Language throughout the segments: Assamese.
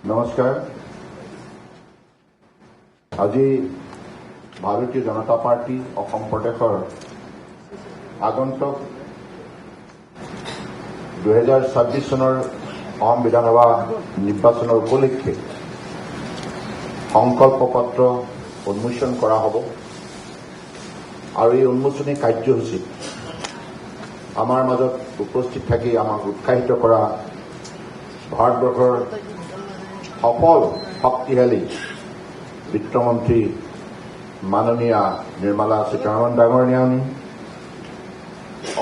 নমস্কাৰ। আজি ভাৰতীয় জনতা পাৰ্টি অসম প্ৰদেশৰ আগন্তুক 2026 চনৰ অসম বিধানসভা নিৰ্বাচনৰ উপলক্ষে সংকল্প পত্ৰ উন্মোচন কৰা হ'ব আৰু এই উন্মোচনী কাৰ্যসূচীত আমাৰ মাজত উপস্থিত থাকি আমাক উৎসাহিত কৰা ভাৰতবৰ্ষৰ সফল শক্তিশালী বিত্তমন্ত্ৰী মাননীয়া নিৰ্মলা সীতাৰমণ ডাঙৰীয়ানী,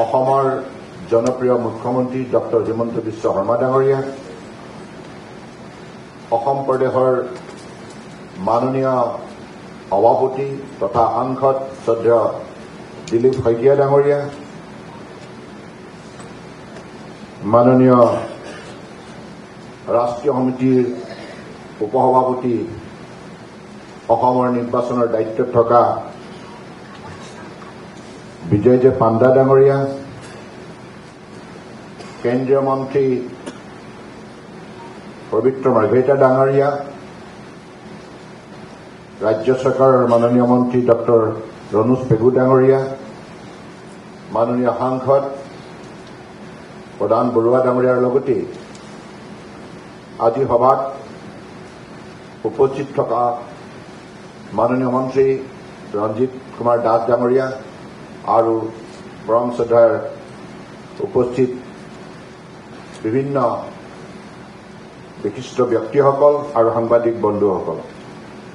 অসমৰ জনপ্ৰিয় মুখ্যমন্ত্ৰী ডক্টৰ হিমন্ত বিশ্ব শৰ্মা ডাঙৰীয়া, অসম প্ৰদেশৰ মাননীয় সভাপতি তথা সাংসদ শ্ৰদ্ধেয় দিলীপ শইকীয়া ডাঙৰীয়া, মাননীয় ৰাষ্ট্ৰীয় সমিতিৰ উপসভাপতি অসমৰ নিৰ্বাচনৰ দায়িত্বত থকা বিজয় জে পাণ্ডা ডাঙৰীয়া, কেন্দ্ৰীয় মন্ত্ৰী পবিত্ৰ মাৰ্ঘেৰিটা ডাঙৰীয়া, ৰাজ্য চৰকাৰৰ মাননীয় মন্ত্ৰী ডক্টৰ ৰণোজ পেগু ডাঙৰীয়া, মাননীয় সাংসদ প্ৰধান বৰুৱা ডাঙৰীয়াৰ লগতে আজি সভাত উপস্থিত থকা মাননীয় মন্ত্ৰী ৰঞ্জিত কুমাৰ দাস ডাঙৰীয়া আৰু পৰম শ্ৰদ্ধাৰ উপস্থিত বিভিন্ন বিশিষ্ট ব্যক্তিসকল আৰু সাংবাদিক বন্ধুসকল,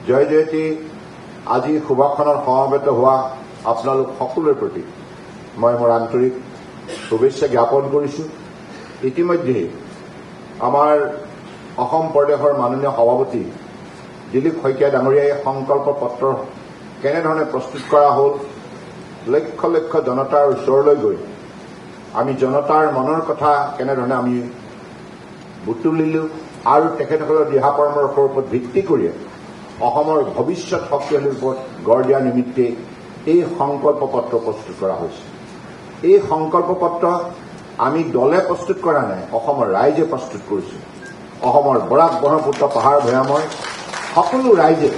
জয় জয়তী। আজি সভাখনত সমবেত হোৱা আপোনালোক সকলোৰে প্ৰতি মই মোৰ আন্তৰিক শুভেচ্ছা জ্ঞাপন কৰিছোঁ। ইতিমধ্যে আমাৰ অসম প্ৰদেশৰ মাননীয় সভাপতি দিলীপ শইকীয়া ডাঙৰীয়াই সংকল্প পত্ৰ কেনেধৰণে প্ৰস্তুত কৰা হ'ল, লক্ষ লক্ষ জনতাৰ ওচৰলৈ গৈ আমি জনতাৰ মনৰ কথা কেনেধৰণে আমি বুটলিলোঁ আৰু তেখেতসকলৰ দিহা পৰামৰ্শৰ ওপৰত ভিত্তি কৰি অসমৰ ভৱিষ্যত শক্তিশালীৰ ওপৰত গঢ় দিয়াৰ নিমিত্তে এই সংকল্প পত্ৰ প্ৰস্তুত কৰা হৈছে। এই সংকল্প পত্ৰ আমি দলে প্ৰস্তুত কৰা নাই, অসমৰ ৰাইজে প্ৰস্তুত কৰিছে। অসমৰ বৰাক ব্ৰহ্মপুত্ৰ পাহাৰ ভৈয়ামৰ সকলো ৰাইজে,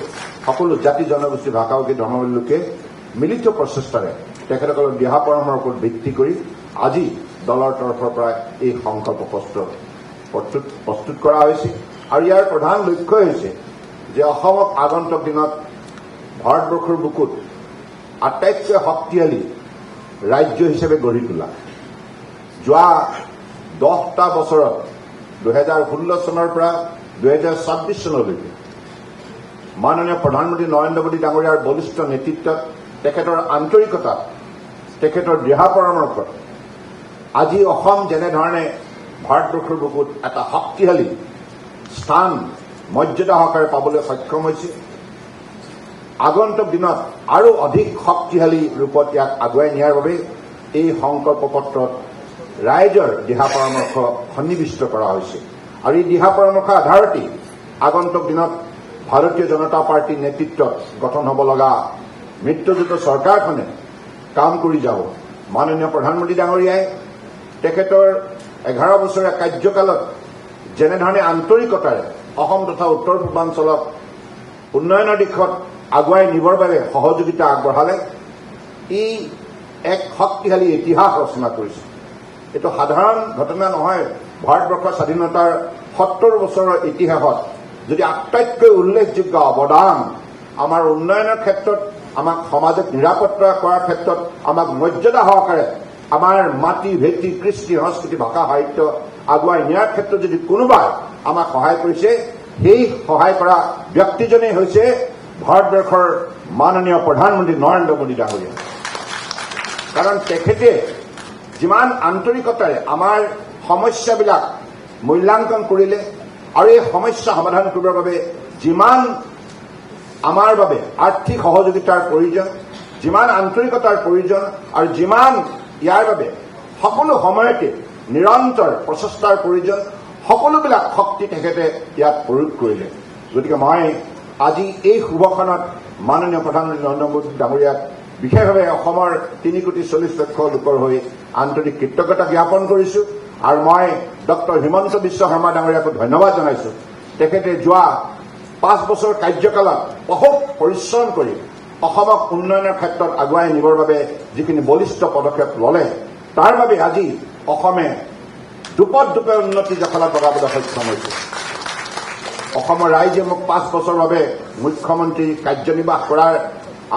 সকলো জাতি জনগোষ্ঠী ভাষাভাষী ধৰ্মাৱলী লোকে মিলিত প্ৰচেষ্টাৰে তেখেতসকলৰ দিহা পৰামৰ্শৰ ওপৰত ভিত্তি কৰি আজি দলৰ তৰফৰ পৰা এই সংকল্প পত্ৰ প্ৰস্তুত কৰা হৈছে আৰু ইয়াৰ প্ৰধান লক্ষ্য হৈছে যে অসমক আগন্তুক দিনত ভাৰতবৰ্ষৰ বুকুত আটাইতকৈ শক্তিশালী ৰাজ্য হিচাপে গঢ়ি তোলা। যোৱা 10টা বছৰত 2016 চনৰ পৰা 2026 চনলৈকে মাননীয় প্ৰধানমন্ত্ৰী নৰেন্দ্ৰ মোদী ডাঙৰীয়াৰ বলিষ্ঠ নেতৃত্বত, তেখেতৰ আন্তৰিকতাত, তেখেতৰ দিহা পৰামৰ্শত আজি অসম যেনেধৰণে ভাৰতবৰ্ষৰ বুকুত এটা শক্তিশালী স্থান মৰ্যাদা সহকাৰে পাবলৈ সক্ষম হৈছে, আগন্তুক দিনত আৰু অধিক শক্তিশালী ৰূপত ইয়াক আগুৱাই নিয়াৰ বাবে এই সংকল্প পত্ৰত ৰাইজৰ দিহা পৰামৰ্শ সন্নিৱিষ্ট কৰা হৈছে আৰু এই দিহা পৰামৰ্শৰ আধাৰতেই আগন্তুক দিনত ভাৰতীয় জনতা পাৰ্টীৰ নেতৃত্বত গঠন হ'ব লগা মিত্ৰজোঁট চৰকাৰখনে কাম কৰি যাব। মাননীয় প্ৰধানমন্ত্ৰী ডাঙৰীয়াই তেখেতৰ 11 বছৰীয়া কাৰ্যকালত যেনেধৰণে আন্তৰিকতাৰে অসম তথা উত্তৰ পূৰ্বাঞ্চলক উন্নয়নৰ দিশত আগুৱাই নিবৰ বাবে সহযোগিতা আগবঢ়ালে, ই এক শক্তিশালী ইতিহাস ৰচনা কৰিছে। এইটো সাধাৰণ ঘটনা নহয়। ভাৰতবৰ্ষৰ স্বাধীনতাৰ 70 বছৰৰ ইতিহাসত যদি আটাইতকৈ উল্লেখযোগ্য অৱদান আমাৰ উন্নয়নৰ ক্ষেত্ৰত, আমাক সমাজক নিৰাপত্তা কৰাৰ ক্ষেত্ৰত, আমাক মৰ্যাদা সহকাৰে আমাৰ মাটি ভেটি কৃষ্টি সংস্কৃতি ভাষা সাহিত্য আগুৱাই নিয়াৰ ক্ষেত্ৰত যদি কোনোবাই আমাক সহায় কৰিছে, সেই সহায় কৰা ব্যক্তিজনেই হৈছে ভাৰতবৰ্ষৰ মাননীয় প্ৰধানমন্ত্ৰী নৰেন্দ্ৰ মোদী ডাঙৰীয়া। কাৰণ তেখেতে যিমান আন্তৰিকতাৰে আমাৰ সমস্যাবিলাক মূল্যাংকন কৰিলে আৰু এই সমস্যা সমাধান কৰিবৰ বাবে যিমান আমাৰ বাবে আৰ্থিক সহযোগিতাৰ প্ৰয়োজন, যিমান আন্তৰিকতাৰ প্ৰয়োজন আৰু যিমান ইয়াৰ বাবে সকলো সময়তে নিৰন্তৰ প্ৰচেষ্টাৰ প্ৰয়োজন, সকলোবিলাক শক্তি তেখেতে ইয়াত প্ৰয়োগ কৰিলে। গতিকে মই আজি এই শুভখনত মাননীয় প্ৰধানমন্ত্ৰী নৰেন্দ্ৰ মোদী ডাঙৰীয়াক বিশেষভাৱে অসমৰ 3,40,00,000 লোকৰ হৈ আন্তৰিক কৃতজ্ঞতা জ্ঞাপন কৰিছোঁ আৰু মই ডক্টৰ হিমন্ত বিশ্ব শৰ্মা ডাঙৰীয়াকো ধন্যবাদ জনাইছোঁ তেখেতে যোৱা 5 বছৰ কাৰ্যকালত বহুত পৰিশ্ৰম কৰি অসমক উন্নয়নৰ ক্ষেত্ৰত আগুৱাই নিবৰ বাবে যিখিনি বলিষ্ঠ পদক্ষেপ ল'লে তাৰ বাবে আজি অসমে দুপে উন্নতি জখলাত লগাবলৈ সক্ষম হৈছে। অসমৰ ৰাইজে মোক 5 বছৰৰ বাবে মুখ্যমন্ত্ৰী কাৰ্যনিৰ্বাহ কৰাৰ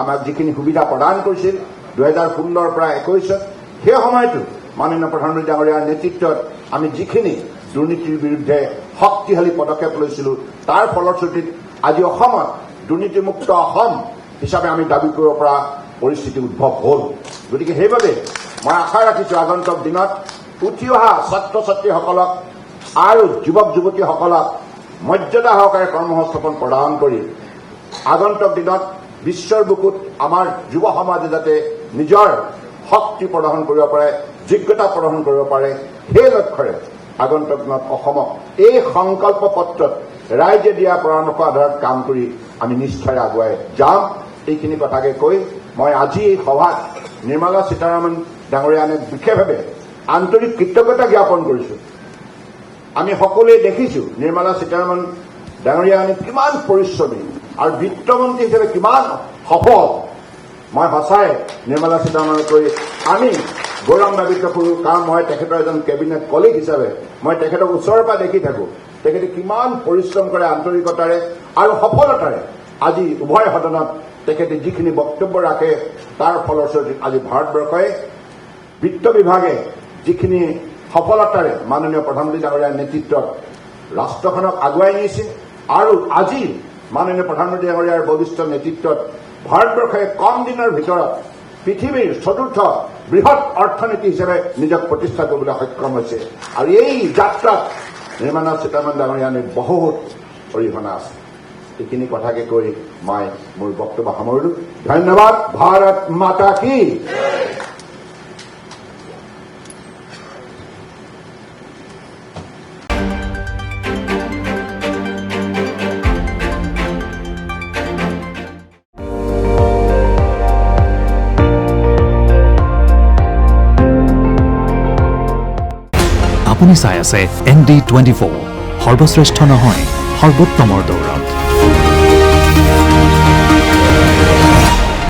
আমাক যিখিনি সুবিধা প্ৰদান কৰিছিল 2016 পৰা 21 সেই সময়তো মাননীয় প্ৰধানমন্ত্ৰী ডাঙৰীয়াৰ নেতৃত্বত আমি যিখিনি দুৰ্নীতিৰ বিৰুদ্ধে শক্তিশালী পদক্ষেপ লৈছিলো তাৰ ফলশ্ৰুতিত আজি অসমত দুৰ্নীতিমুক্ত অসম হিচাপে আমি দাবী কৰিব পৰা পৰিস্থিতি উদ্ভৱ হ'ল। গতিকে সেইবাবে মই আশা ৰাখিছোঁ আগন্তুক দিনত উঠি অহা ছাত্ৰ ছাত্ৰীসকলক আৰু যুৱক যুৱতীসকলক মৰ্যাদা সহকাৰে কৰ্মসংস্থাপন প্ৰদান কৰি আগন্তুক দিনত বিশ্বৰ বুকুত আমাৰ যুৱ সমাজে যাতে নিজৰ শক্তি প্ৰদৰ্শন কৰিব পাৰে, যোগ্যতা প্ৰদৰ্শন কৰিব পাৰে, সেই লক্ষ্যৰে আগন্তুক দিনত অসমক এই সংকল্প পত্ৰত ৰাইজে দিয়া পৰামৰ্শ আধাৰত কাম কৰি আমি নিষ্ঠাৰে আগুৱাই যাম। এইখিনি কথাকে কৈ মই আজি এই সভাত নিৰ্মলা সীতাৰামন ডাঙৰীয়ানে বিশেষভাৱে আন্তৰিক কৃতজ্ঞতা জ্ঞাপন কৰিছোঁ। আমি সকলোৱে দেখিছোঁ নিৰ্মলা সীতাৰামন ডাঙৰীয়ানে কিমান পৰিশ্ৰমী আৰু বিত্তমন্ত্ৰী হিচাপে কিমান সফল। মই সঁচাই নিৰ্মলা সীতাৰামনকৈ আমি গৌৰৱান্বিত কৰোঁ, কাৰণ মই তেখেতৰ এজন কেবিনেট কলিগ হিচাপে মই তেখেতক ওচৰৰ পৰা দেখি থাকোঁ। তেখেতে কিমান পৰিশ্ৰম কৰে আন্তৰিকতাৰে আৰু সফলতাৰে আজি উভয় সদনত তেখেতে যিখিনি বক্তব্য ৰাখে তাৰ ফলস্বৰূপত আজি ভাৰতবৰ্ষই বিত্ত বিভাগে যিখিনি সফলতাৰে মাননীয় প্ৰধানমন্ত্ৰী ডাঙৰীয়াৰ নেতৃত্বত ৰাষ্ট্ৰখনক আগুৱাই নিছে আৰু আজি মাননীয় প্ৰধানমন্ত্ৰী ডাঙৰীয়াৰ বলিষ্ঠ নেতৃত্বত ভাৰতবৰ্ষই কম দিনৰ ভিতৰত পৃথিৱীৰ চতুৰ্থ বৃহৎ অৰ্থনীতি হিচাপে নিজক প্ৰতিষ্ঠা কৰিবলৈ সক্ষম হৈছে। আৰু এই যাত্ৰাত নিৰ্মলা সীতাৰামন ডাঙৰীয়াৰ বহুত অৰিহণা আছে। এইখিনি কথাকে কৈ মই মোৰ বক্তব্য সামৰিলোঁ। ধন্যবাদ। ভাৰত মাতা কি। আপুনি চাই আছে ND24, সৰ্বশ্ৰেষ্ঠ নহয় সৰ্বোত্তমৰ দৌৰত।